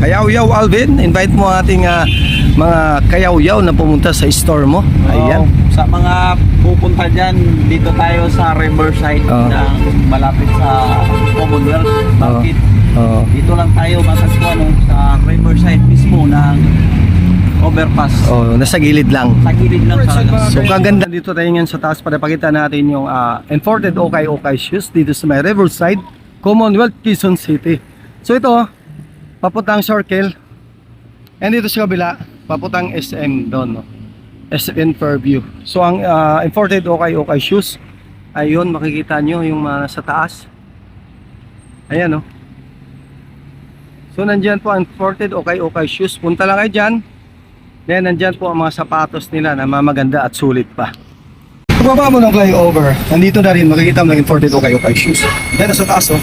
Kayaw-yaw Alvin, invite mo ating mga kayaw-yaw na pumunta sa store mo. Ayan. Sa mga pupunta dyan, dito tayo sa Riverside ng malapit sa Commonwealth Market. Dito lang tayo matagpuan sa Riverside mismo ng overpass. Nasa gilid lang. Sa gilid lang talaga. So kaganda dito tayo ngayon sa taas para pakita natin yung imported Okay shoes dito sa may Riverside, Commonwealth, Quezon City. So ito, papuntang Circle. And dito sa kabila, papuntang SM doon, no? SM Fairview. So ang imported Okay shoes, ayun, makikita nyo yung sa taas. Ayan, no? So nandyan po ang imported Okay shoes. Punta lang kayo dyan. Then nandyan po ang mga sapatos nila na mamaganda at sulit pa. Pagbaba mo ng flyover, nandito na rin makikita mo ng imported Okay shoes. Then sa taas, oh.